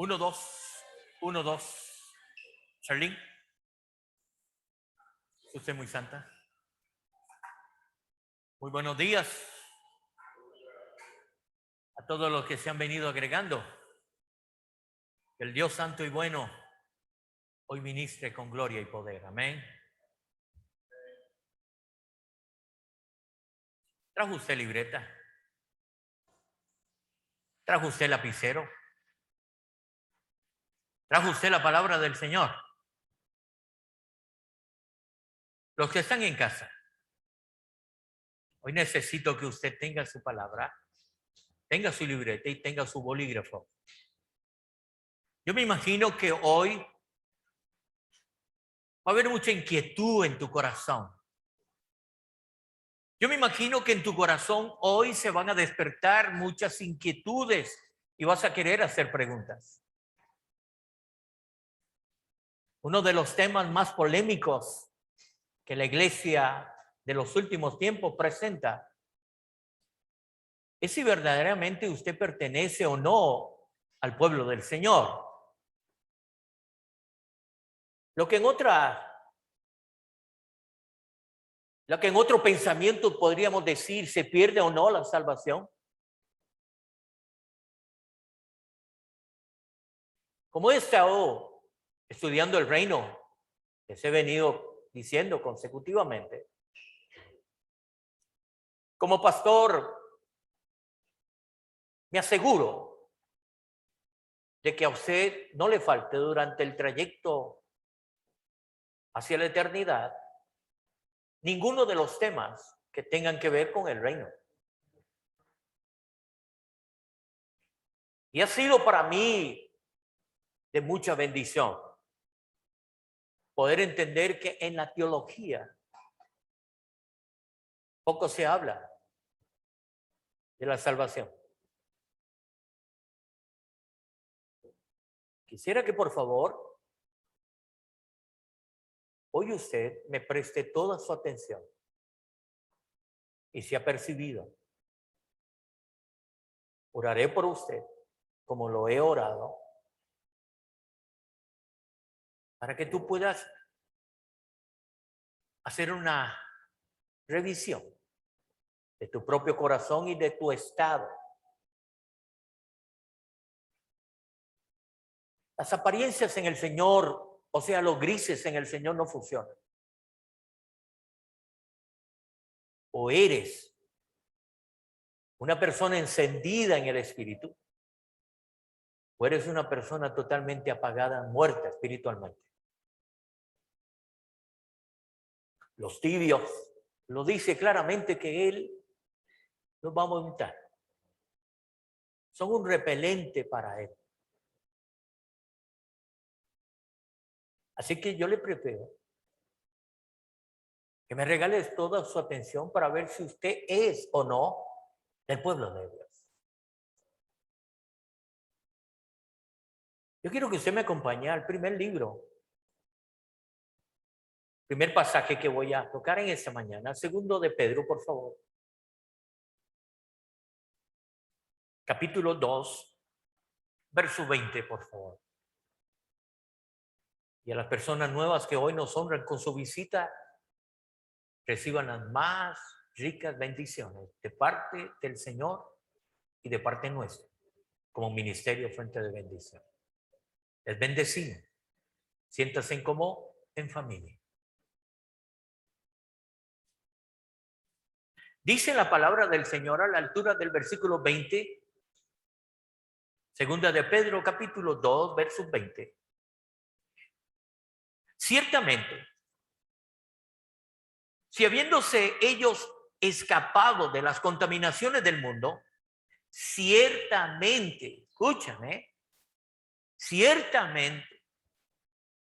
Uno, dos, uno, dos. Charlene, usted muy santa. Muy buenos días a todos los que se han venido agregando. Que el Dios santo y bueno hoy ministre con gloria y poder. Amén. ¿Trajo usted libreta? ¿Trajo usted lapicero? ¿Trajo usted la palabra del Señor? Los que están en casa, hoy necesito que usted tenga su palabra, tenga su libreta y tenga su bolígrafo. Yo me imagino que hoy va a haber mucha inquietud en tu corazón. Yo me imagino que en tu corazón hoy se van a despertar muchas inquietudes y vas a querer hacer preguntas. Uno de los temas más polémicos que la iglesia de los últimos tiempos presenta es si verdaderamente usted pertenece o no al pueblo del Señor. Lo que en otro pensamiento podríamos decir, ¿se pierde o no la salvación? Como he estado estudiando el reino, les he venido diciendo consecutivamente, como pastor, me aseguro de que a usted no le falte durante el trayecto hacia la eternidad ninguno de los temas que tengan que ver con el reino. Y ha sido para mí de mucha bendición poder entender que en la teología poco se habla de la salvación. Quisiera que por favor hoy usted me preste toda su atención y se ha percibido. Oraré por usted como lo he orado para que tú puedas hacer una revisión de tu propio corazón y de tu estado. Las apariencias en el Señor, o sea, los grises en el Señor no funcionan. O eres una persona encendida en el Espíritu, o eres una persona totalmente apagada, muerta espiritualmente. Los tibios, lo dice claramente que Él los va a vomitar. Son un repelente para Él. Así que yo le prefiero que me regales toda su atención para ver si usted es o no del pueblo de Dios. Yo quiero que usted me acompañe al primer libro, primer pasaje que voy a tocar en esta mañana, segundo de Pedro, por favor. Capítulo 2, verso 20, por favor. Y a las personas nuevas que hoy nos honran con su visita, reciban las más ricas bendiciones de parte del Señor y de parte nuestra, como ministerio fuente de bendición. Les bendecimos. Siéntanse como en familia. Dice la palabra del Señor a la altura del versículo 20, segunda de Pedro, capítulo 2, verso 20. Ciertamente, si habiéndose ellos escapado de las contaminaciones del mundo, ciertamente, escúchame, ciertamente,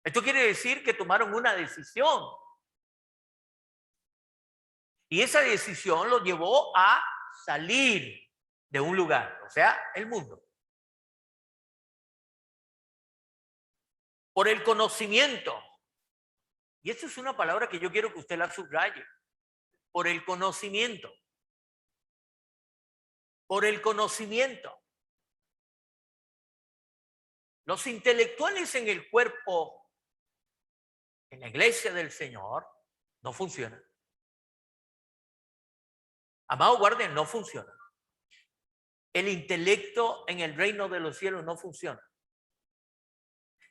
esto quiere decir que tomaron una decisión. Y esa decisión los llevó a salir de un lugar, o sea, el mundo. Por el conocimiento. Y esa es una palabra que yo quiero que usted la subraye. Por el conocimiento. Por el conocimiento. Los intelectuales en el cuerpo, en la iglesia del Señor, no funcionan. Amado, guarden, no funciona. El intelecto en el reino de los cielos no funciona.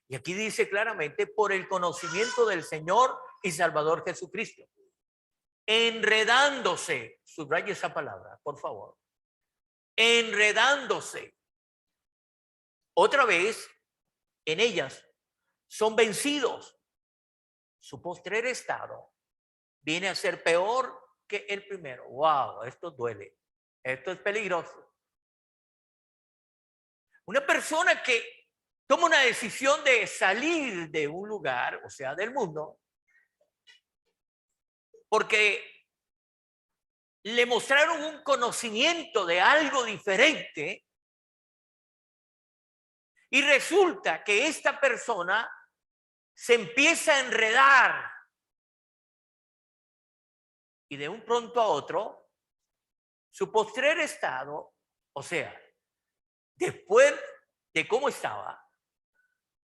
Y aquí dice claramente, por el conocimiento del Señor y Salvador Jesucristo. Enredándose, subraya esa palabra, por favor. Enredándose. Otra vez, en ellas, son vencidos. Su postrer estado viene a ser peor que el primero. Wow, esto duele. Esto es peligroso. Una persona que toma una decisión de salir de un lugar, o sea, del mundo, porque le mostraron un conocimiento de algo diferente y resulta que esta persona se empieza a enredar y de un pronto a otro, su postrer estado, o sea, después de cómo estaba,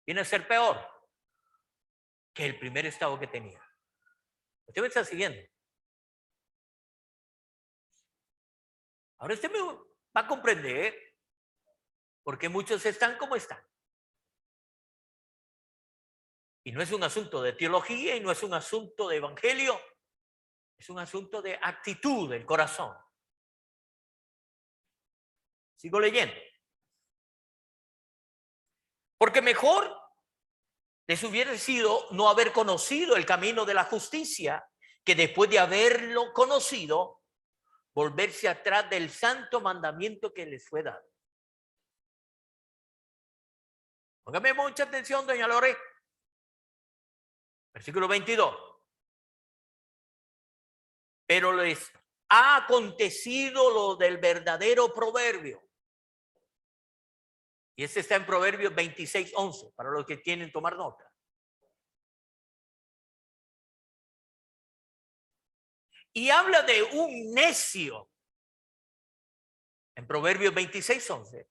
viene a ser peor que el primer estado que tenía. ¿Usted me está siguiendo? Ahora usted me va a comprender por qué muchos están como están. Y no es un asunto de teología y no es un asunto de evangelio, es un asunto de actitud del corazón. Sigo leyendo. Porque mejor les hubiera sido no haber conocido el camino de la justicia, que después de haberlo conocido, volverse atrás del santo mandamiento que les fue dado. Póngame mucha atención, doña Lore. Versículo 22. Pero les ha acontecido lo del verdadero proverbio. Y este está en Proverbios 26:11, para los que tienen tomar nota. Y habla de un necio. En Proverbios 26:11.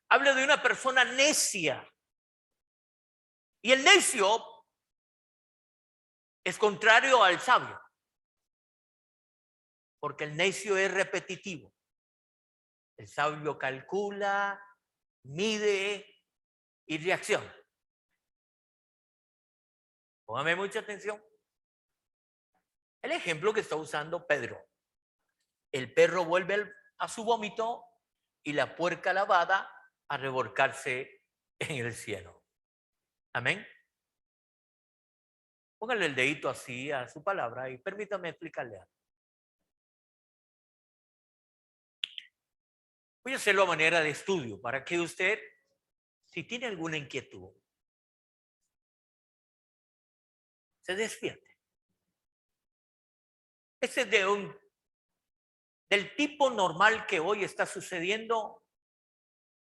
Habla de una persona necia. Y el necio es contrario al sabio. Porque el necio es repetitivo. El sabio calcula, mide y reacciona. Póngame mucha atención. El ejemplo que está usando Pedro. El perro vuelve a su vómito y la puerca lavada a revolcarse en el cielo. Amén. Póngale el dedito así a su palabra y permítame explicarle algo. Voy a hacerlo a manera de estudio para que usted, si tiene alguna inquietud, se despierte. Este es del tipo normal que hoy está sucediendo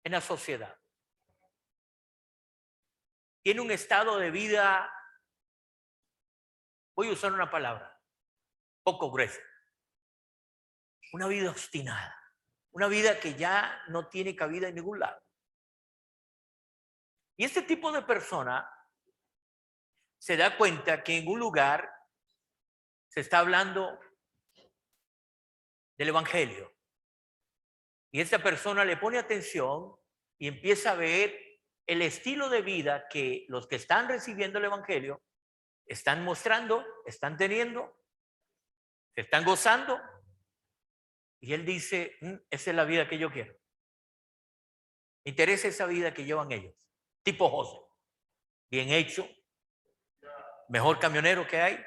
en la sociedad. Tiene un estado de vida, voy a usar una palabra, poco gruesa. Una vida obstinada. Una vida que ya no tiene cabida en ningún lado. Y este tipo de persona se da cuenta que en un lugar se está hablando del evangelio. Y esta persona le pone atención y empieza a ver el estilo de vida que los que están recibiendo el evangelio están mostrando, están teniendo, se están gozando. Y él dice, esa es la vida que yo quiero. Me interesa esa vida que llevan ellos. Tipo José. Bien hecho. Mejor camionero que hay.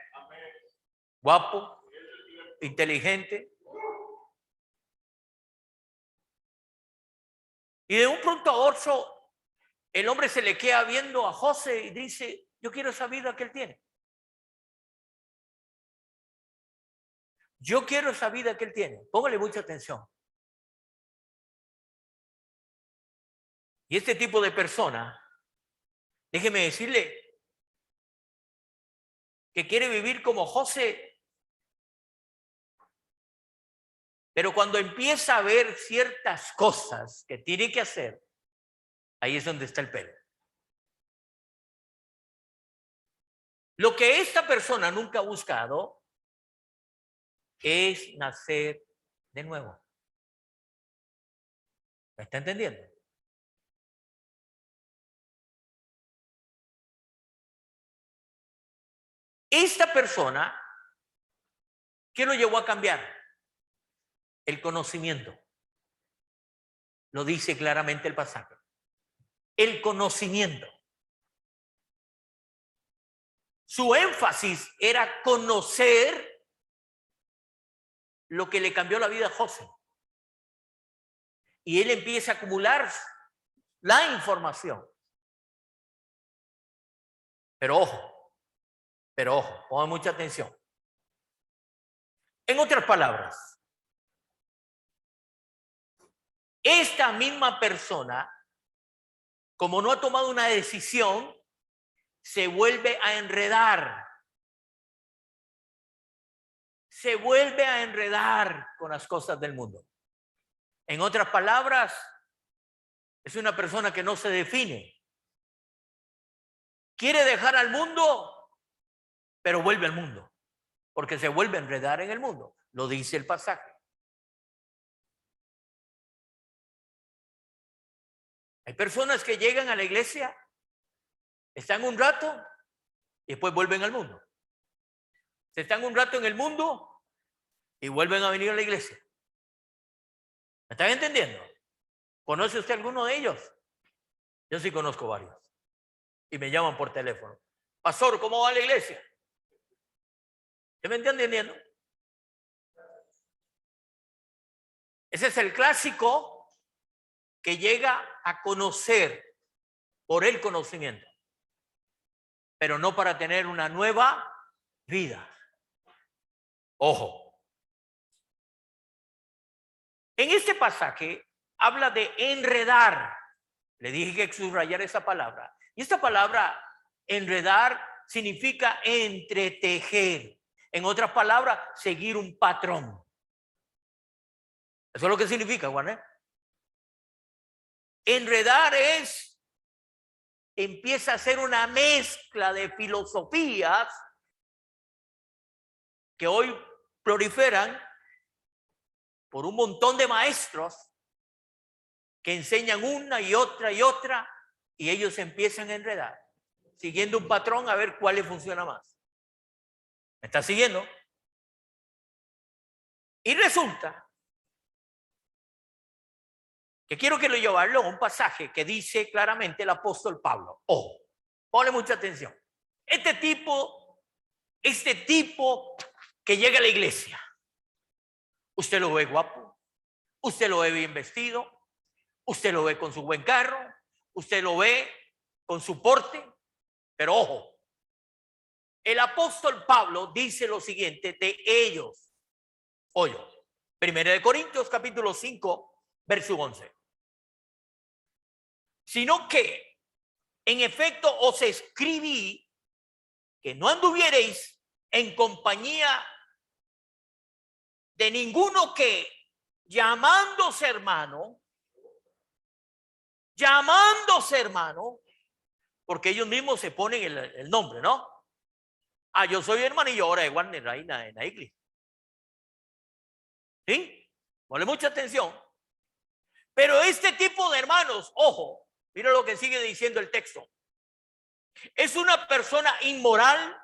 Guapo. Inteligente. Y de un pronto a otro, el hombre se le queda viendo a José y dice, yo quiero esa vida que él tiene. Yo quiero esa vida que él tiene. Póngale mucha atención. Y este tipo de persona, déjeme decirle, que quiere vivir como José, pero cuando empieza a ver ciertas cosas que tiene que hacer, ahí es donde está el pelo. Lo que esta persona nunca ha buscado es nacer de nuevo. ¿Me está entendiendo? Esta persona, ¿qué lo llevó a cambiar? El conocimiento. Lo dice claramente el pasaje. El conocimiento. Su énfasis era conocer lo que le cambió la vida a José. Y él empieza a acumular la información. Pero ojo, pongan mucha atención. En otras palabras, esta misma persona, como no ha tomado una decisión, se vuelve a enredar. Se vuelve a enredar con las cosas del mundo. En otras palabras, es una persona que no se define. Quiere dejar al mundo, pero vuelve al mundo, porque se vuelve a enredar en el mundo. Lo dice el pasaje. Hay personas que llegan a la iglesia, están un rato y después vuelven al mundo. Se están un rato en el mundo y vuelven a venir a la iglesia. ¿Me están entendiendo? ¿Conoce usted alguno de ellos? Yo sí conozco varios. Y me llaman por teléfono. Pastor, ¿cómo va la iglesia? ¿Se me está entendiendo? Ese es el clásico que llega a conocer por el conocimiento, pero no para tener una nueva vida. Ojo. En este pasaje habla de enredar. Le dije que subrayar esa palabra. Y esta palabra, enredar, significa entretejer. En otras palabras, seguir un patrón. Eso es lo que significa, Juan. Enredar empieza a ser una mezcla de filosofías que hoy proliferan por un montón de maestros que enseñan una y otra y ellos empiezan a enredar, siguiendo un patrón a ver cuál le funciona más. ¿Me está siguiendo? Y resulta que quiero que lo llevarlo a un pasaje que dice claramente el apóstol Pablo. Ojo, ponle mucha atención. Este tipo que llega a la iglesia, usted lo ve guapo, usted lo ve bien vestido, usted lo ve con su buen carro, usted lo ve con su porte, pero ojo, el apóstol Pablo dice lo siguiente de ellos. Oye, 1 Corintios capítulo 5, verso 11. Sino que, en efecto, os escribí que no anduviereis en compañía de ninguno que, llamándose hermano, porque ellos mismos se ponen el nombre, ¿no? Ah, yo soy hermanillo ahora de Warner ahí en la iglesia. ¿Sí? Ponle mucha atención. Pero este tipo de hermanos, ojo, mira lo que sigue diciendo el texto. Es una persona inmoral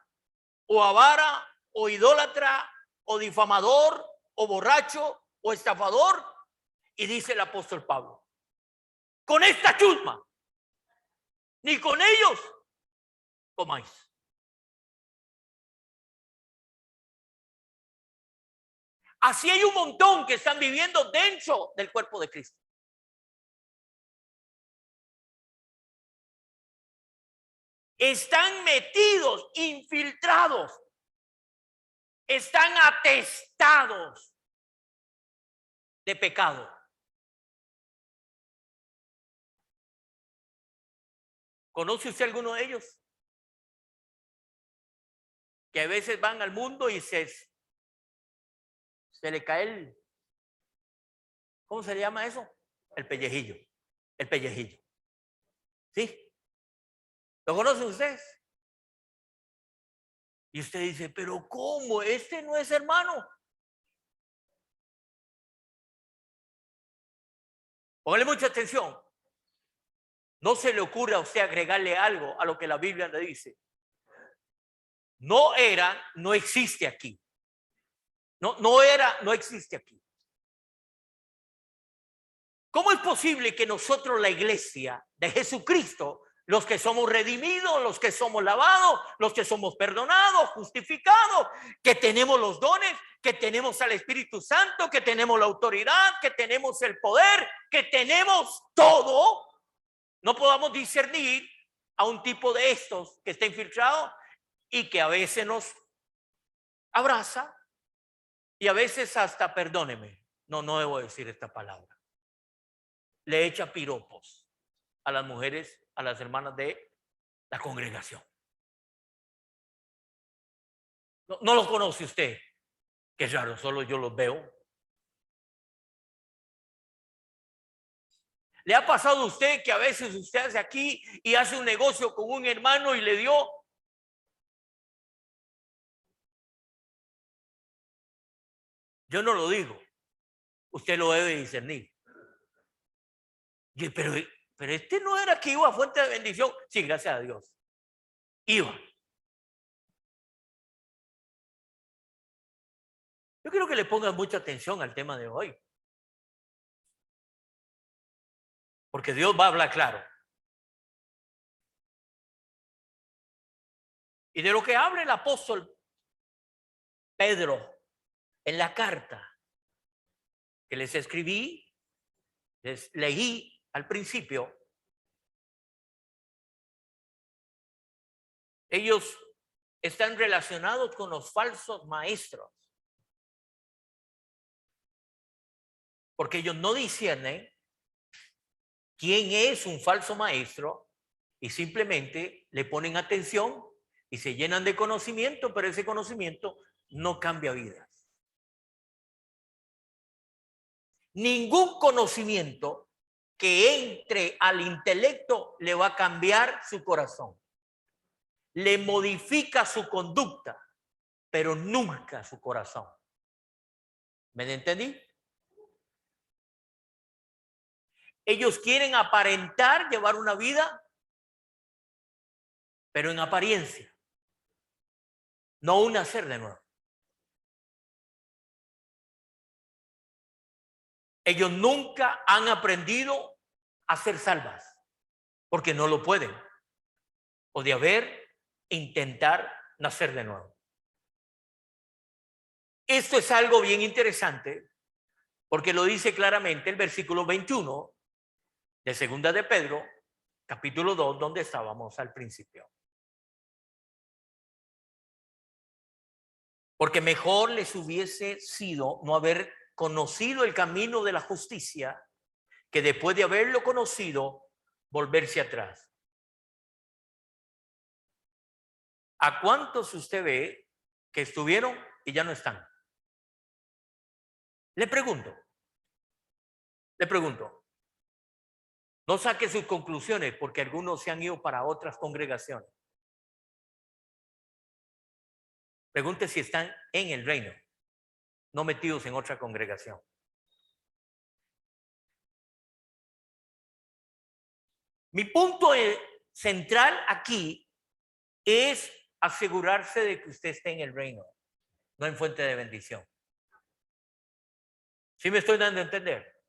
o avara o idólatra o difamador o borracho o estafador. Y dice el apóstol Pablo, con esta chusma, ni con ellos comáis. Así hay un montón que están viviendo dentro del cuerpo de Cristo. Están metidos, infiltrados, están atestados de pecado. ¿Conoce usted alguno de ellos? Que a veces van al mundo y se le cae ¿cómo se llama eso? El pellejillo. El pellejillo. ¿Sí? ¿Lo conocen ustedes? Y usted dice, pero ¿cómo? Este no es hermano. Póngale mucha atención. No se le ocurra a usted agregarle algo a lo que la Biblia le dice. No era, no existe aquí. No era, no existe aquí. ¿Cómo es posible que nosotros, la iglesia de Jesucristo, los que somos redimidos, los que somos lavados, los que somos perdonados, justificados, que tenemos los dones, que tenemos al Espíritu Santo, que tenemos la autoridad, que tenemos el poder, que tenemos todo, no podamos discernir a un tipo de estos que está infiltrado y que a veces nos abraza y a veces hasta, perdóneme, no debo decir esta palabra, le echa piropos a las mujeres, a las hermanas de la congregación? No lo conoce usted. Qué raro, solo yo los veo. ¿Le ha pasado a usted que a veces usted hace aquí y hace un negocio con un hermano y le dio? Yo no lo digo. Usted lo debe discernir. Pero este no era que iba a fuente de bendición. Sí, gracias a Dios. Iba. Yo quiero que le pongan mucha atención al tema de hoy. Porque Dios va a hablar claro. Y de lo que habla el apóstol Pedro en la carta que les escribí, les leí al principio, ellos están relacionados con los falsos maestros. Porque ellos no disciernen quién es un falso maestro y simplemente le ponen atención y se llenan de conocimiento, pero ese conocimiento no cambia vidas. Ningún conocimiento que entre al intelecto le va a cambiar su corazón. Le modifica su conducta, pero nunca su corazón. ¿Me entendí? Ellos quieren aparentar llevar una vida, pero en apariencia, no un nacer de nuevo. Ellos nunca han aprendido a ser salvas, porque no lo pueden. O de haber, intentar nacer de nuevo. Esto es algo bien interesante, porque lo dice claramente el versículo 21 de Segunda de Pedro, capítulo 2, donde estábamos al principio. Porque mejor les hubiese sido no haber conocido el camino de la justicia, que después de haberlo conocido, volverse atrás. ¿A cuántos usted ve que estuvieron y ya no están? Le pregunto, no saque sus conclusiones porque algunos se han ido para otras congregaciones. Pregunte si están en el reino, no metidos en otra congregación. Mi punto central aquí es asegurarse de que usted esté en el reino, no en fuente de bendición. ¿Sí me estoy dando a entender?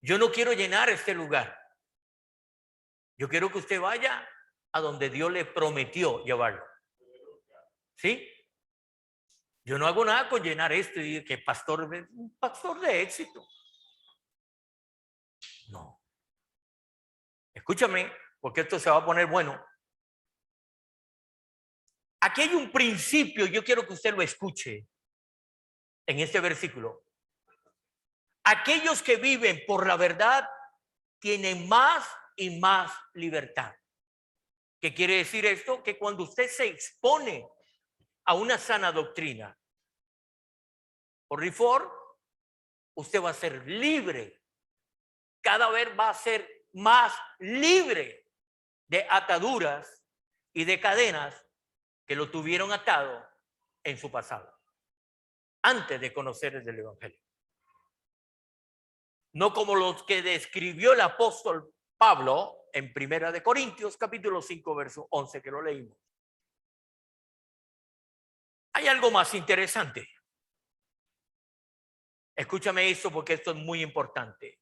Yo no quiero llenar este lugar. Yo quiero que usted vaya a donde Dios le prometió llevarlo. ¿Sí? Yo no hago nada con llenar esto y que un pastor de éxito. No. Escúchame, porque esto se va a poner bueno. Aquí hay un principio, yo quiero que usted lo escuche en este versículo. Aquellos que viven por la verdad tienen más y más libertad. ¿Qué quiere decir esto? Que cuando usted se expone a una sana doctrina por reform, usted va a ser libre. Cada vez va a ser más libre de ataduras y de cadenas que lo tuvieron atado en su pasado, antes de conocer el Evangelio. No como los que describió el apóstol Pablo en Primera de Corintios, capítulo 5, verso 11, que lo leímos. Hay algo más interesante. Escúchame esto porque esto es muy importante.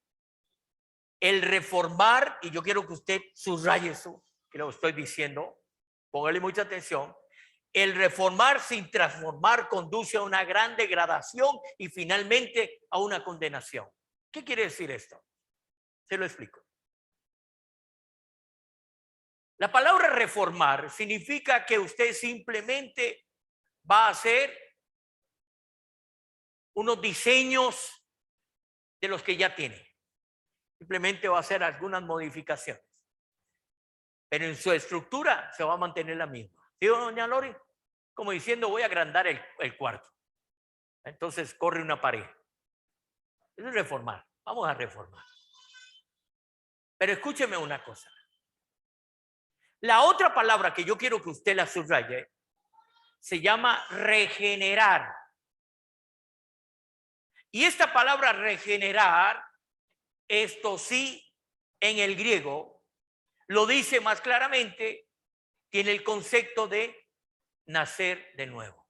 El reformar, y yo quiero que usted subraye eso, que lo estoy diciendo, póngale mucha atención. El reformar sin transformar conduce a una gran degradación y finalmente a una condenación. ¿Qué quiere decir esto? Se lo explico. La palabra reformar significa que usted simplemente va a hacer unos diseños de los que ya tiene. Simplemente va a hacer algunas modificaciones. Pero en su estructura se va a mantener la misma. ¿Sí, doña Lori? Como diciendo, voy a agrandar el cuarto. Entonces corre una pared. Eso es reformar. Vamos a reformar. Pero escúcheme una cosa. La otra palabra que yo quiero que usted la subraye se llama regenerar. Y esta palabra regenerar, esto sí, en el griego, lo dice más claramente, tiene el concepto de nacer de nuevo.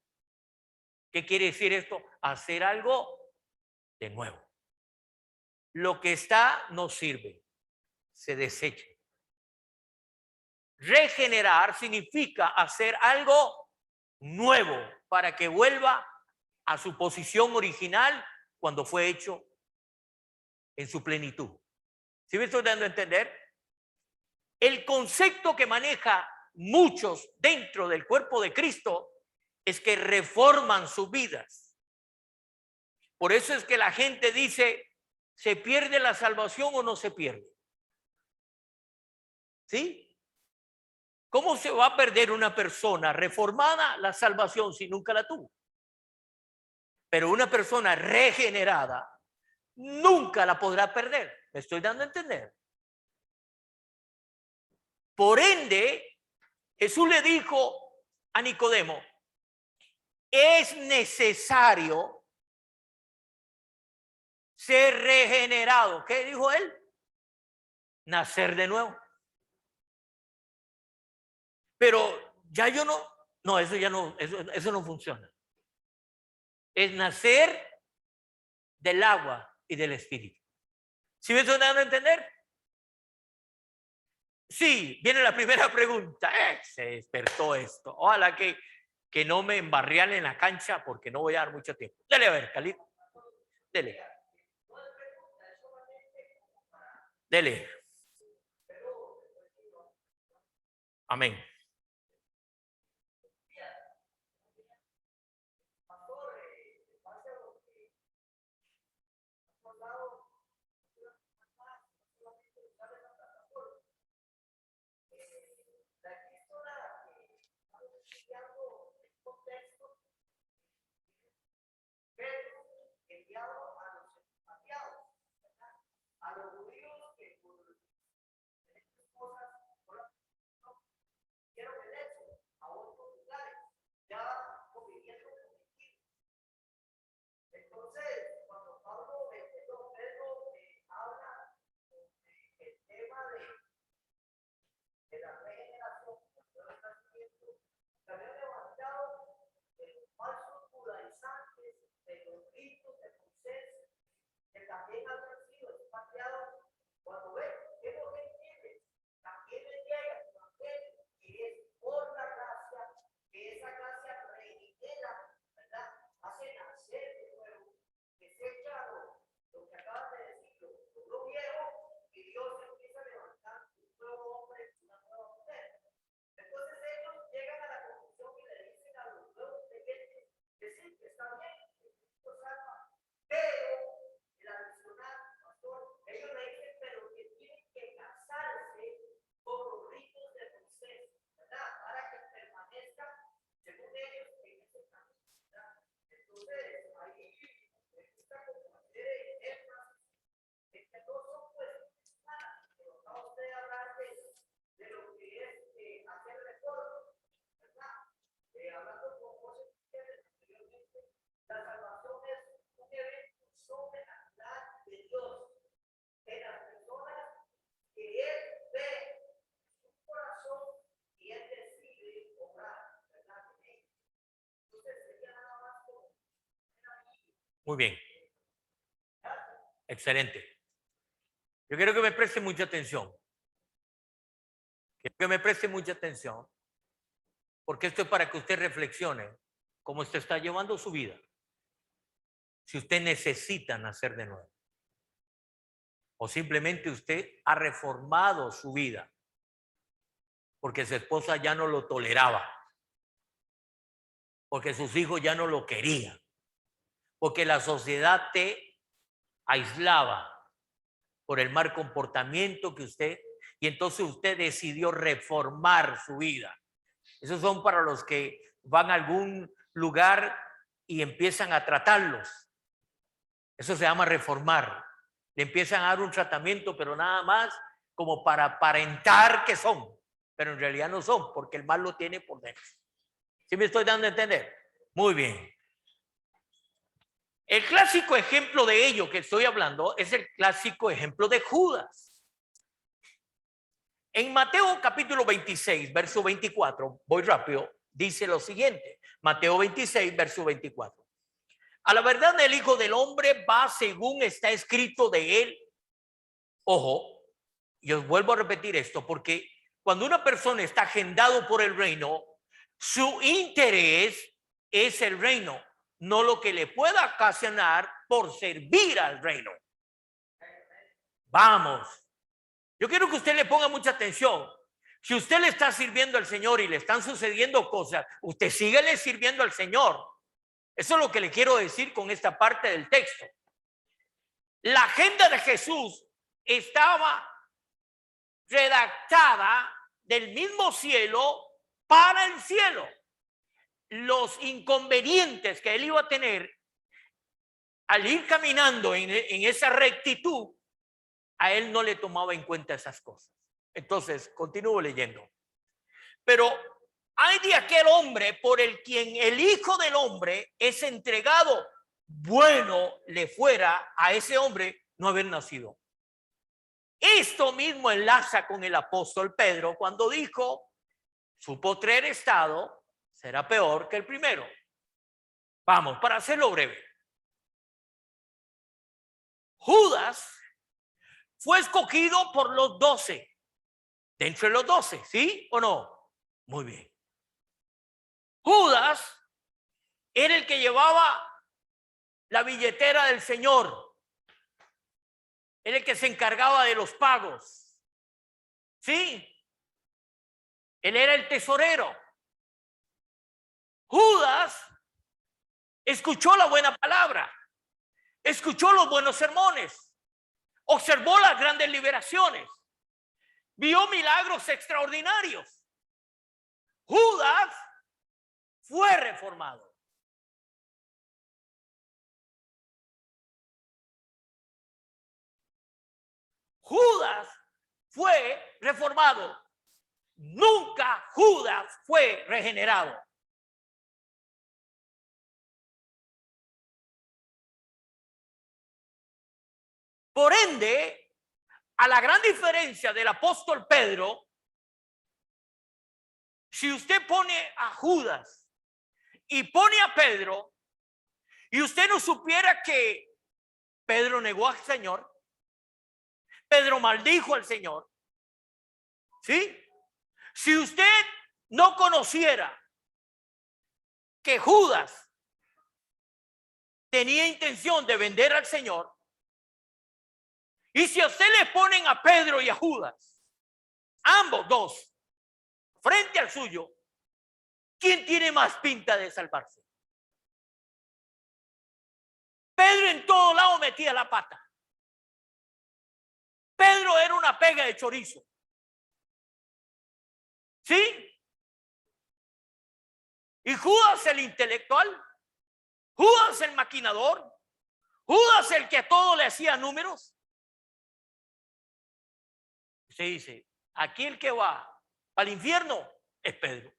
¿Qué quiere decir esto? Hacer algo de nuevo. Lo que está no sirve, se desecha. Regenerar significa hacer algo nuevo para que vuelva a su posición original cuando fue hecho en su plenitud. ¿Sí me estoy dando a entender? El concepto que maneja muchos dentro del cuerpo de Cristo es que reforman sus vidas. Por eso es que la gente dice, ¿se pierde la salvación o no se pierde? ¿Sí? ¿Cómo se va a perder una persona reformada la salvación si nunca la tuvo? Pero una persona regenerada nunca la podrá perder. ¿Me estoy dando a entender? Por ende, Jesús le dijo a Nicodemo, es necesario ser regenerado. ¿Qué dijo él? Nacer de nuevo. Pero ya yo no, eso ya no, eso no funciona. Es nacer del agua y del espíritu. ¿Sí me estoy dando a entender? Sí, viene la primera pregunta. Se despertó esto. Ojalá que no me embarrian en la cancha porque no voy a dar mucho tiempo. Dele a ver, Calito. Dele. Dele. Amén. Muy bien. Excelente. Yo quiero que me preste mucha atención. Quiero que me preste mucha atención, porque esto es para que usted reflexione cómo usted está llevando su vida. Si usted necesita nacer de nuevo, o simplemente usted ha reformado su vida porque su esposa ya no lo toleraba, porque sus hijos ya no lo querían, porque la sociedad te aislaba por el mal comportamiento que usted, y entonces usted decidió reformar su vida. Esos son para los que van a algún lugar y empiezan a tratarlos. Eso se llama reformar. Le empiezan a dar un tratamiento, pero nada más como para aparentar que son, pero en realidad no son, porque el mal lo tiene por dentro. ¿Sí me estoy dando a entender? Muy bien. El clásico ejemplo de ello que estoy hablando es el clásico ejemplo de Judas. En Mateo capítulo 26, verso 24, voy rápido, dice lo siguiente. Mateo 26, verso 24. A la verdad, el Hijo del Hombre va según está escrito de él. Ojo, y os vuelvo a repetir esto, porque cuando una persona está agendado por el reino, su interés es el reino, no lo que le pueda ocasionar por servir al reino. Vamos. Yo quiero que usted le ponga mucha atención. Si usted le está sirviendo al Señor y le están sucediendo cosas, usted síguele sirviendo al Señor. Eso es lo que le quiero decir con esta parte del texto. La agenda de Jesús estaba redactada del mismo cielo para el cielo. Los inconvenientes que él iba a tener al ir caminando en esa rectitud, a él no le tomaba en cuenta esas cosas. Entonces, continúo leyendo. Pero hay de aquel hombre por el quien el Hijo del Hombre es entregado. Bueno le fuera a ese hombre no haber nacido. Esto mismo enlaza con el apóstol Pedro cuando dijo, su postrer estado será peor que el primero. Vamos, para hacerlo breve. Judas fue escogido por los 12. De entre los 12, ¿sí o no? Muy bien. Judas era el que llevaba la billetera del Señor. Era el que se encargaba de los pagos. ¿Sí? Él era el tesorero. Judas escuchó la buena palabra, escuchó los buenos sermones, observó las grandes liberaciones, vio milagros extraordinarios. Judas fue reformado. Judas fue reformado. Nunca Judas fue regenerado. Por ende, a la gran diferencia del apóstol Pedro, si usted pone a Judas y pone a Pedro, y usted no supiera que Pedro negó al Señor, Pedro maldijo al Señor, ¿sí? Si usted no conociera que Judas tenía intención de vender al Señor, y si a usted le ponen a Pedro y a Judas, ambos dos, frente al suyo, ¿quién tiene más pinta de salvarse? Pedro en todo lado metía la pata. Pedro era una pega de chorizo. ¿Sí? Y Judas el intelectual, Judas el maquinador, Judas el que a todo le hacía números. Se dice, aquí el que va al infierno es Pedro.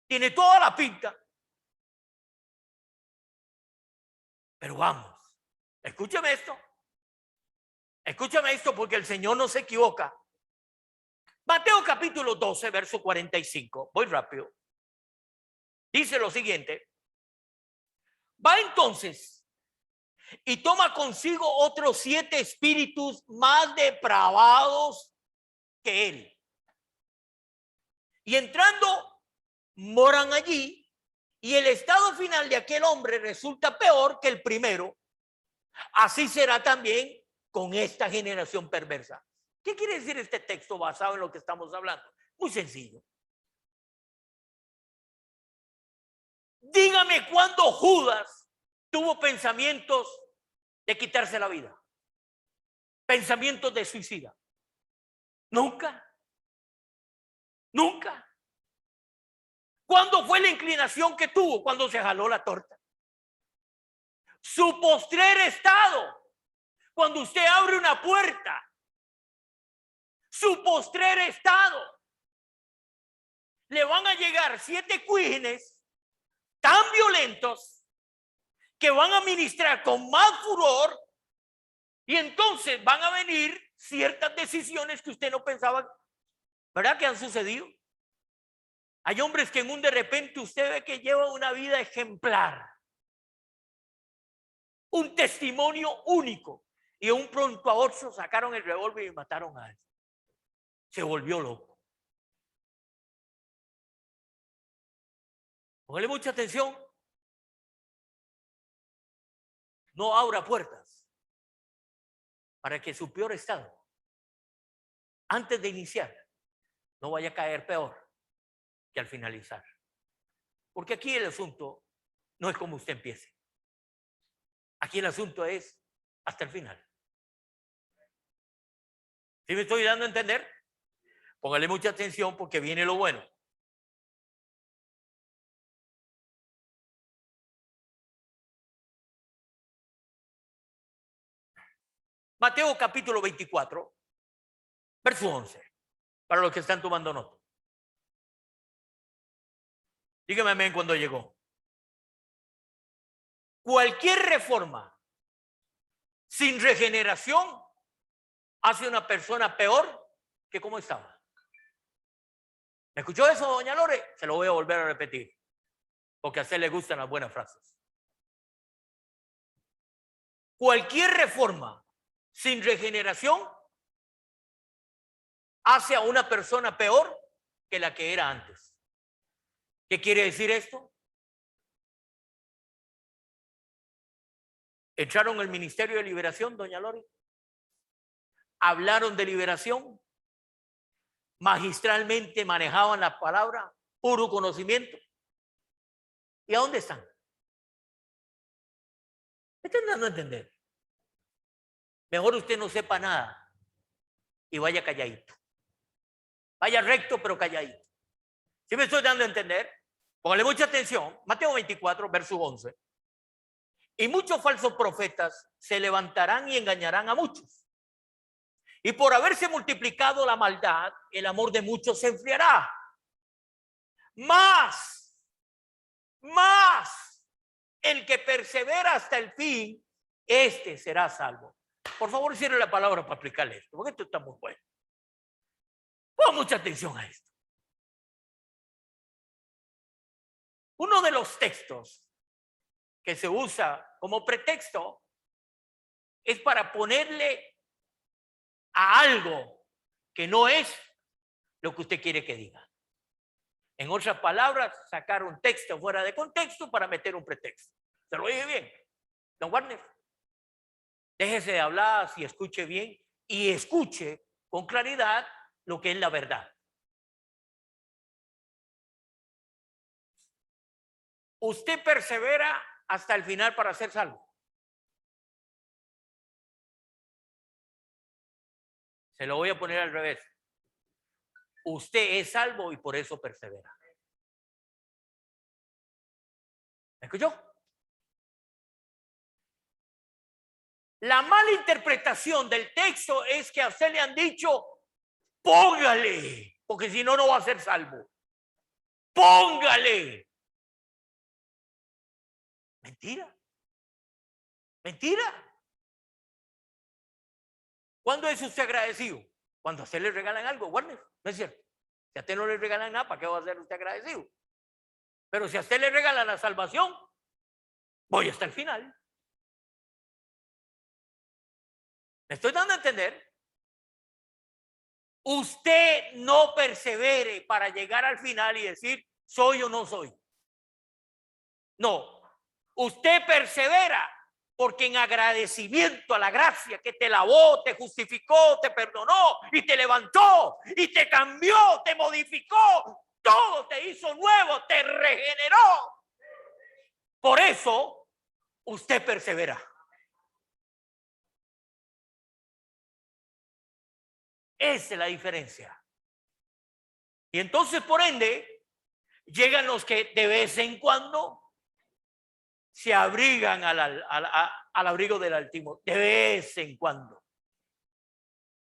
Tiene toda la pinta. Pero vamos, escúchame esto. Escúchame esto porque el Señor no se equivoca. Mateo capítulo 12, verso 45. Voy rápido. Dice lo siguiente. Va entonces y toma consigo otros 7 espíritus más depravados que él. Y entrando, moran allí, y el estado final de aquel hombre resulta peor que el primero. Así será también con esta generación perversa. ¿Qué quiere decir este texto basado en lo que estamos hablando? Muy sencillo. Dígame cuándo Judas tuvo pensamientos de quitarse la vida, pensamientos de suicida. Nunca. Nunca. ¿Cuándo fue la inclinación que tuvo? Cuando se jaló la torta. Su postrer estado, cuando usted abre una puerta. Su postrer estado. Le van a llegar 7 cuígenes tan violentos que van a ministrar con más furor, y entonces van a venir ciertas decisiones que usted no pensaba, ¿verdad?, que han sucedido. Hay hombres que en un de repente usted ve que llevan una vida ejemplar, un testimonio único, y en un pronto a otro sacaron el revólver y mataron a él. Se volvió loco. Póngale mucha atención. No abra puertas para que su peor estado, antes de iniciar, no vaya a caer peor que al finalizar. Porque aquí el asunto no es como usted empiece. Aquí el asunto es hasta el final. ¿Sí me estoy dando a entender? Póngale mucha atención porque viene lo bueno. Mateo capítulo 24, verso 11, para los que están tomando nota. Dígame amén cuando llegó. Cualquier reforma sin regeneración hace una persona peor que como estaba. ¿Me escuchó eso, doña Lore? Se lo voy a volver a repetir, porque a usted le gustan las buenas frases. Cualquier reforma sin regeneración hace a una persona peor que la que era antes. ¿Qué quiere decir esto? Entraron al Ministerio de Liberación, doña Lore. Hablaron de liberación. Magistralmente manejaban la palabra, puro conocimiento. ¿Y a dónde están? ¿Me están dando a entender? Mejor usted no sepa nada y vaya calladito. Vaya recto, pero calladito. ¿Sí me estoy dando a entender? Póngale mucha atención. Mateo 24, verso 11. Y muchos falsos profetas se levantarán y engañarán a muchos. Y por haberse multiplicado la maldad, el amor de muchos se enfriará. Más, el que persevera hasta el fin, este será salvo. Por favor, cierre la palabra para explicarle esto, porque esto está muy bueno. Pon mucha atención a esto. Uno de los textos que se usa como pretexto es para ponerle a algo que no es lo que usted quiere que diga. En otras palabras, sacar un texto fuera de contexto para meter un pretexto. ¿Se lo dije bien, don Warner? Déjese de hablar, si escuche bien y escuche con claridad lo que es la verdad. Usted persevera hasta el final para ser salvo. Se lo voy a poner al revés. Usted es salvo y por eso persevera. ¿Me escuchó? La mala interpretación del texto es que a usted le han dicho, póngale, porque si no, no va a ser salvo. Póngale. Mentira. Mentira. ¿Cuándo es usted agradecido? Cuando a usted le regalan algo, Warner. No es cierto. Si a usted no le regalan nada, ¿para qué va a ser usted agradecido? Pero si a usted le regalan la salvación, voy hasta el final. ¿Me estoy dando a entender? Usted no persevere para llegar al final y decir, soy o no soy. No, usted persevera porque en agradecimiento a la gracia que te lavó, te justificó, te perdonó y te levantó y te cambió, te modificó, todo te hizo nuevo, te regeneró. Por eso usted persevera. Esa es la diferencia. Y entonces, por ende, llegan los que de vez en cuando se abrigan al abrigo del Altísimo, de vez en cuando.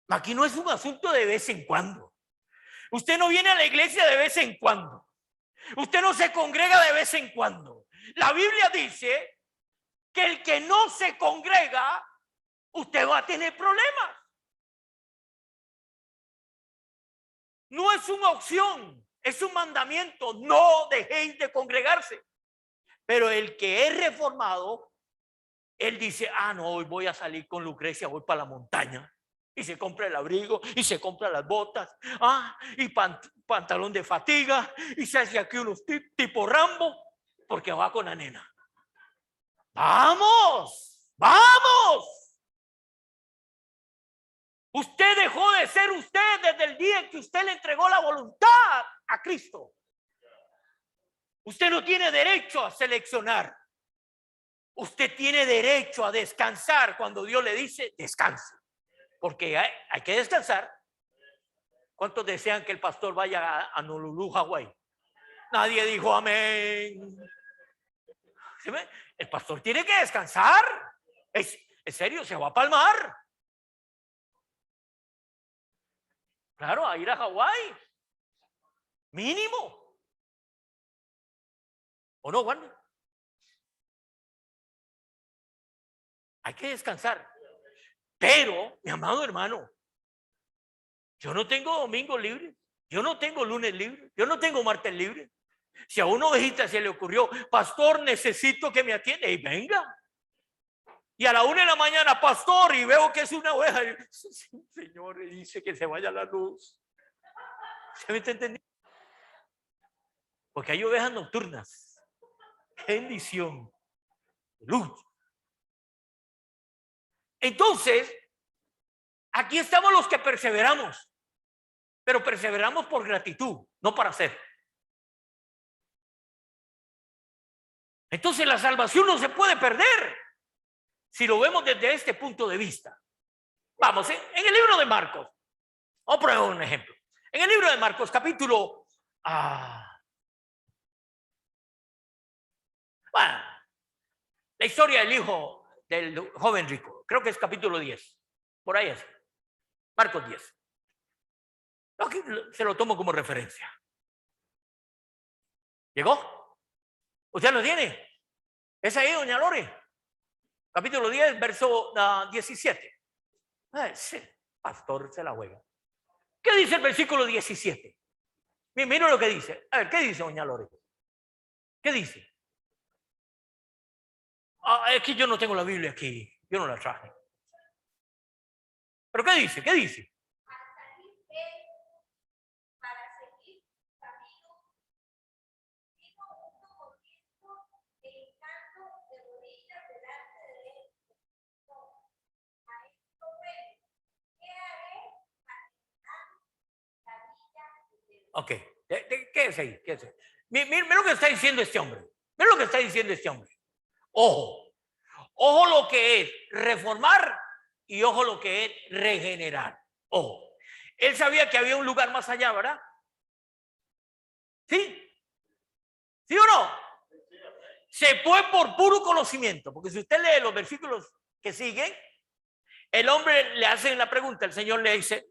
Aquí no es un asunto de vez en cuando. Usted no viene a la iglesia de vez en cuando. Usted no se congrega de vez en cuando. La Biblia dice que el que no se congrega, usted va a tener problemas. No es una opción, es un mandamiento. No dejéis de congregarse. Pero el que es reformado, él dice, no, hoy voy a salir con Lucrecia, voy para la montaña. Y se compra el abrigo, y se compra las botas, y pantalón de fatiga, y se hace aquí unos tipo Rambo, porque va con la nena. ¡Vamos! ¡Vamos! Usted dejó de ser usted desde el día en que usted le entregó la voluntad a Cristo. Usted no tiene derecho a seleccionar. Usted tiene derecho a descansar cuando Dios le dice descanse. Porque hay que descansar. ¿Cuántos desean que el pastor vaya a Honolulu, Hawái? Nadie dijo amén. ¿Sí ve? El pastor tiene que descansar. ¿Es serio? ¿Se va a palmar? Claro, a ir a Hawái. Mínimo. ¿O no, Juan? Hay que descansar. Pero, mi amado hermano, yo no tengo domingo libre, yo no tengo lunes libre, yo no tengo martes libre. Si a una ovejita se le ocurrió, pastor, necesito que me atienda, y venga. Y a la 1 de la mañana, pastor, y veo que es una oveja. Y, Señor, dice que se vaya la luz. ¿Se me está entendiendo? Porque hay ovejas nocturnas. ¡Qué bendición! Luz. Entonces, aquí estamos los que perseveramos, pero perseveramos por gratitud, no para hacer. Entonces la salvación no se puede perder si lo vemos desde este punto de vista. Vamos, en el libro de Marcos, vamos a poner un ejemplo. En el libro de Marcos, capítulo... bueno, la historia del hijo del joven rico, creo que es capítulo 10, por ahí es, Marcos 10. Aquí se lo tomo como referencia. ¿Llegó? ¿Usted lo tiene? ¿Es ahí, doña Lore? Capítulo 10, verso 17. Sí, pastor se la juega. ¿Qué dice el versículo 17? Mira lo que dice. A ver, ¿qué dice, doña Lore? ¿Qué dice? Es que yo no tengo la Biblia aquí. Yo no la traje. ¿Pero qué dice? ¿Qué dice? Ok, ¿qué es ahí? ¿Qué es ahí? Mira lo que está diciendo este hombre. Mira lo que está diciendo este hombre. Ojo, ojo lo que es reformar y ojo lo que es regenerar. Ojo, él sabía que había un lugar más allá, ¿verdad? ¿Sí? ¿Sí o no? Se fue por puro conocimiento, porque si usted lee los versículos que siguen, el hombre le hace la pregunta, el Señor le dice,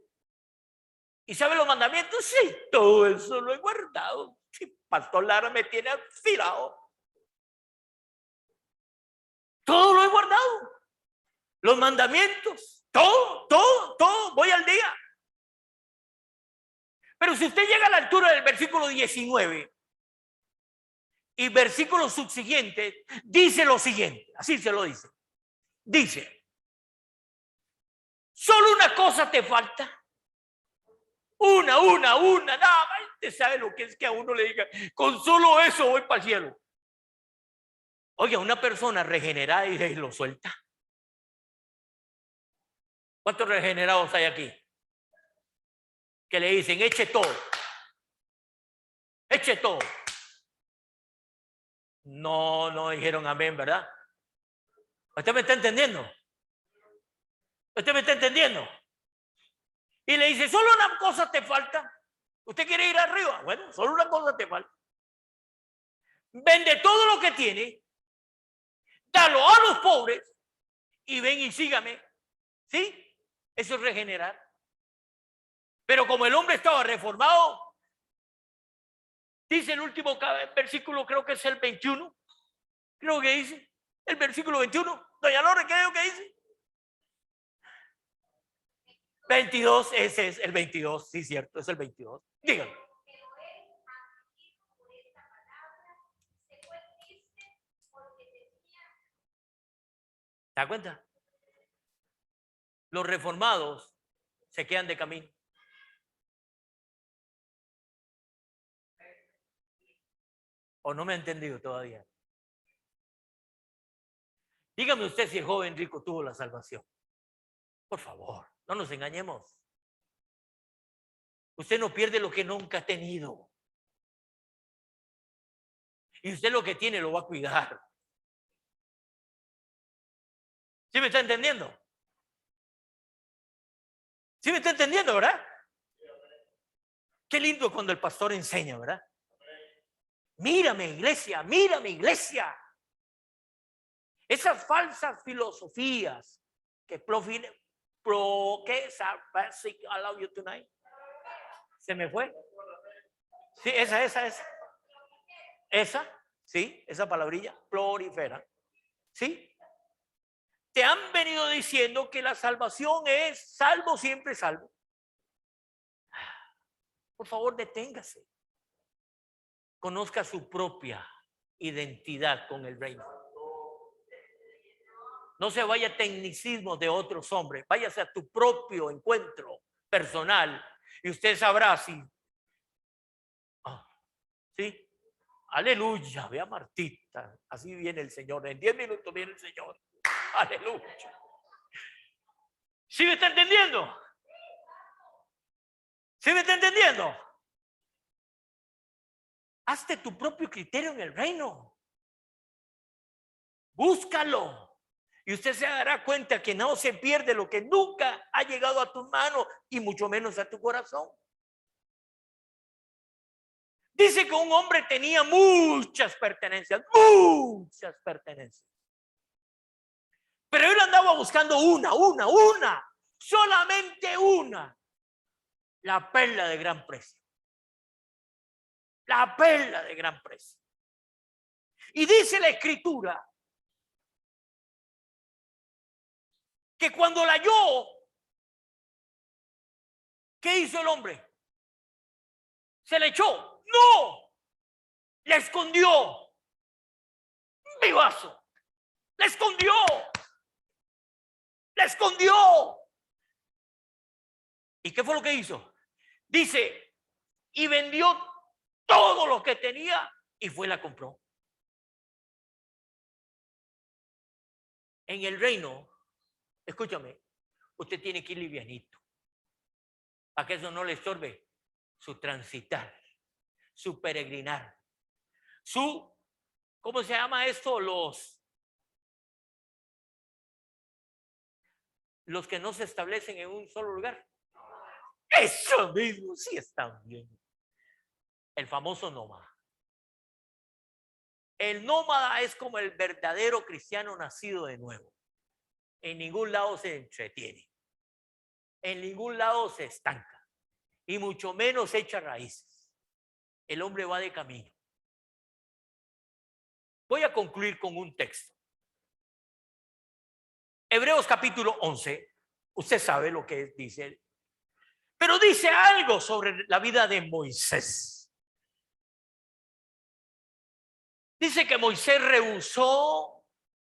¿y sabe los mandamientos? Sí, todo eso lo he guardado. Sí, pastor Lara me tiene afilado. Todo lo he guardado. Los mandamientos, todo, voy al día. Pero si usted llega a la altura del versículo 19 y versículo subsiguiente, dice lo siguiente, así se lo dice. Dice, Solo una cosa te falta. Una, nada más. Usted sabe lo que es que a uno le diga, con solo eso voy para el cielo. Oye, una persona regenerada y lo suelta. ¿Cuántos regenerados hay aquí? Que le dicen, eche todo. Eche todo. No dijeron amén, ¿verdad? ¿Usted me está entendiendo? ¿Usted me está entendiendo? Y le dice, solo una cosa te falta. ¿Usted quiere ir arriba? Bueno, solo una cosa te falta. Vende todo lo que tiene, dalo a los pobres y ven y sígame. ¿Sí? Eso es regenerar. Pero como el hombre estaba reformado, dice el último versículo, creo que es el 21. Creo que dice el versículo 21. Doña Lore, ¿qué creo que dice? 22, ese es el 22. Sí, cierto, es el 22. Díganlo. ¿Te das cuenta? Los reformados se quedan de camino. ¿O no me ha entendido todavía? Dígame usted si el joven rico tuvo la salvación. Por favor, no nos engañemos. Usted no pierde lo que nunca ha tenido. Y usted lo que tiene lo va a cuidar. ¿Sí me está entendiendo? ¿Sí me está entendiendo, verdad? Qué lindo cuando el pastor enseña, ¿verdad? Mírame, iglesia, mírame, iglesia. Esas falsas filosofías que ¿qué es? I love you tonight. ¿Se me fue? Sí, esa. Esa, sí, esa palabrilla, prolifera. ¿Sí? Te han venido diciendo que la salvación es salvo, siempre salvo. Por favor, deténgase. Conozca su propia identidad con el reino. No se vaya a tecnicismos de otros hombres. Váyase a tu propio encuentro personal y usted sabrá si. ¿Sí? Aleluya. Vea Martita. Así viene el Señor. En 10 minutos viene el Señor. Aleluya. ¿Sí me está entendiendo? ¿Sí me está entendiendo? Hazte tu propio criterio en el reino. Búscalo. Y usted se dará cuenta que no se pierde lo que nunca ha llegado a tus manos y mucho menos a tu corazón. Dice que un hombre tenía muchas pertenencias. Pero él andaba buscando una. Solamente una. La perla de gran precio. La perla de gran precio. Y dice la Escritura que cuando la halló, ¿qué hizo el hombre? ¿Se le echó? ¡No! La escondió. Vivazo. La escondió. La escondió. ¿Y qué fue lo que hizo? Dice, y vendió todo lo que tenía y fue y la compró. En el reino, escúchame, usted tiene que ir livianito. Para que eso no le estorbe su transitar, su peregrinar, su, ¿cómo se llama esto? Los que no se establecen en un solo lugar. Eso mismo, sí están bien. El famoso nómada. El nómada es como el verdadero cristiano nacido de nuevo. En ningún lado se entretiene. En ningún lado se estanca. Y mucho menos echa raíces. El hombre va de camino. Voy a concluir con un texto. Hebreos capítulo 11. Usted sabe lo que dice. Pero dice algo sobre la vida de Moisés. Dice que Moisés rehusó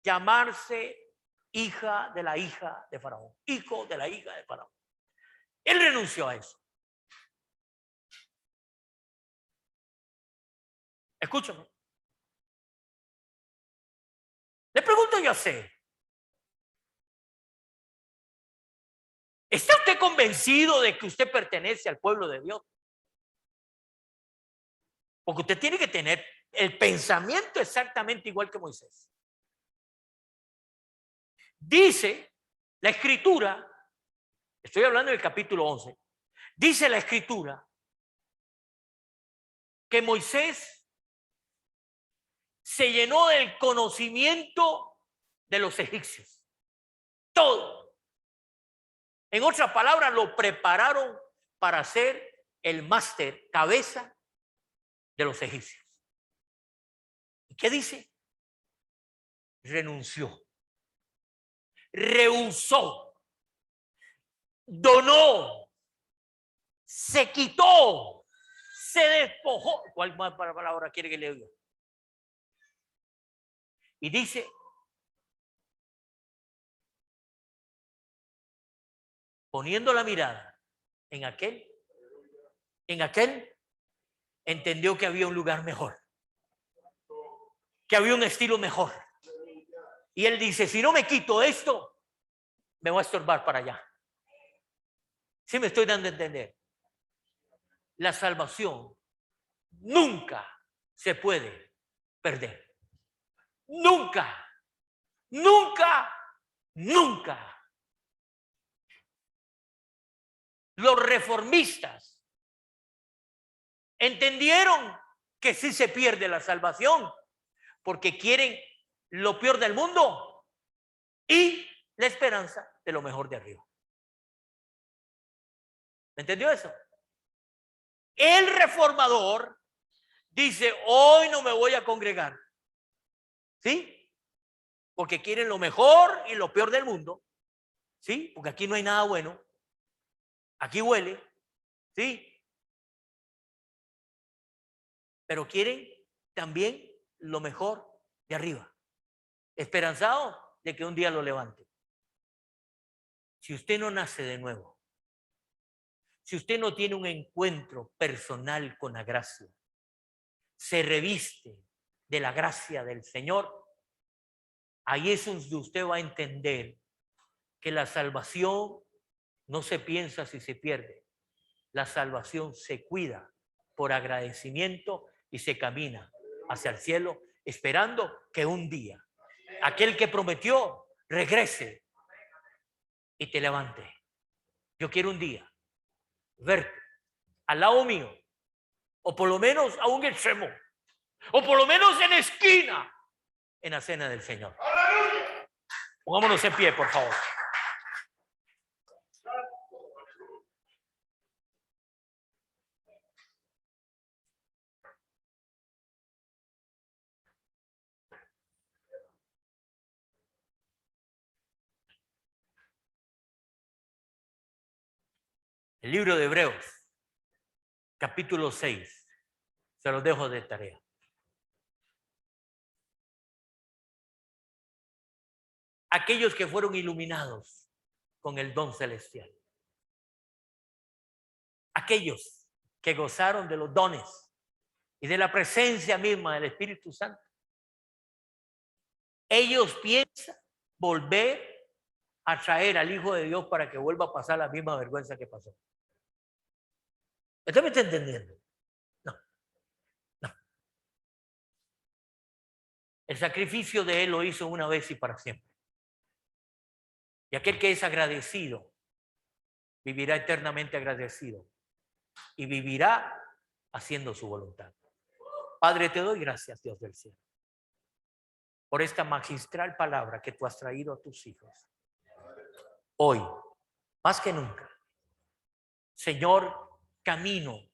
llamarse hija de la hija de Faraón, hijo de la hija de Faraón. Él renunció a eso. Escúchame. Le pregunto yo a usted, ¿está usted convencido de que usted pertenece al pueblo de Dios? Porque usted tiene que tener el pensamiento exactamente igual que Moisés. Dice la Escritura, estoy hablando del capítulo 11, dice la Escritura que Moisés se llenó del conocimiento de los egipcios. Todo. En otras palabras, lo prepararon para ser el máster, cabeza de los egipcios. ¿Y qué dice? Renunció, rehusó, donó, se quitó, se despojó. ¿Cuál más palabra quiere que le diga? Y dice, poniendo la mirada en aquel, entendió que había un lugar mejor, que había un estilo mejor. Y él dice, si no me quito esto, me voy a estorbar para allá. ¿Sí me estoy dando a entender? La salvación nunca se puede perder. Nunca, nunca, nunca. Los reformistas entendieron que sí se pierde la salvación porque quieren lo peor del mundo y la esperanza de lo mejor de arriba. ¿Me entendió eso? El reformador dice, hoy no me voy a congregar. ¿Sí? Porque quieren lo mejor y lo peor del mundo. ¿Sí? Porque aquí no hay nada bueno. Aquí huele. ¿Sí? Pero quieren también lo mejor de arriba. Esperanzado de que un día lo levante. Si usted no nace de nuevo, si usted no tiene un encuentro personal con la gracia, se reviste de la gracia del Señor, ahí es donde usted va a entender que la salvación no se piensa si se pierde. La salvación se cuida por agradecimiento y se camina hacia el cielo esperando que un día aquel que prometió regrese y te levante. Yo quiero un día verte al lado mío, o por lo menos a un extremo, o por lo menos en esquina, en la cena del Señor. Pongámonos en pie, por favor. El libro de Hebreos, capítulo 6, se los dejo de tarea. Aquellos que fueron iluminados con el don celestial. Aquellos que gozaron de los dones y de la presencia misma del Espíritu Santo. Ellos piensan volver a traer al Hijo de Dios para que vuelva a pasar la misma vergüenza que pasó. ¿Usted me está entendiendo? No, no. El sacrificio de Él lo hizo una vez y para siempre. Y aquel que es agradecido vivirá eternamente agradecido y vivirá haciendo su voluntad. Padre, te doy gracias, Dios del cielo, por esta magistral palabra que tú has traído a tus hijos. Hoy, más que nunca, Señor, camino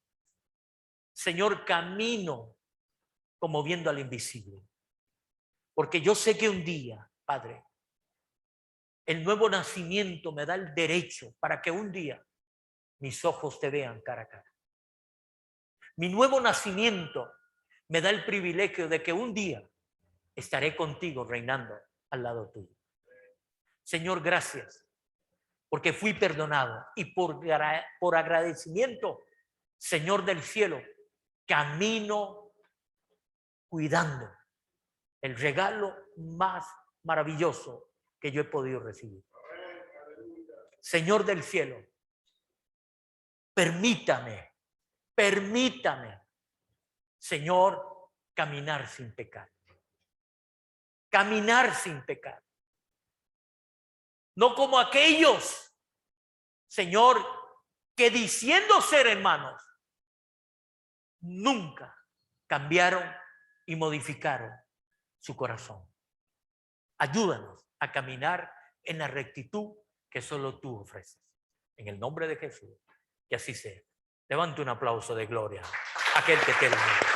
como viendo al invisible. Porque yo sé que un día, Padre, el nuevo nacimiento me da el derecho para que un día mis ojos te vean cara a cara. Mi nuevo nacimiento me da el privilegio de que un día estaré contigo reinando al lado tuyo. Señor, gracias, porque fui perdonado y por agradecimiento, Señor del cielo, camino cuidando el regalo más maravilloso que yo he podido recibir. Señor del cielo, permítame, Señor, caminar sin pecar. Caminar sin pecar. No como aquellos, Señor, que diciendo ser hermanos, nunca cambiaron y modificaron su corazón. Ayúdanos a caminar en la rectitud que solo tú ofreces. En el nombre de Jesús, que así sea. Levante un aplauso de gloria a aquel que te bendiga.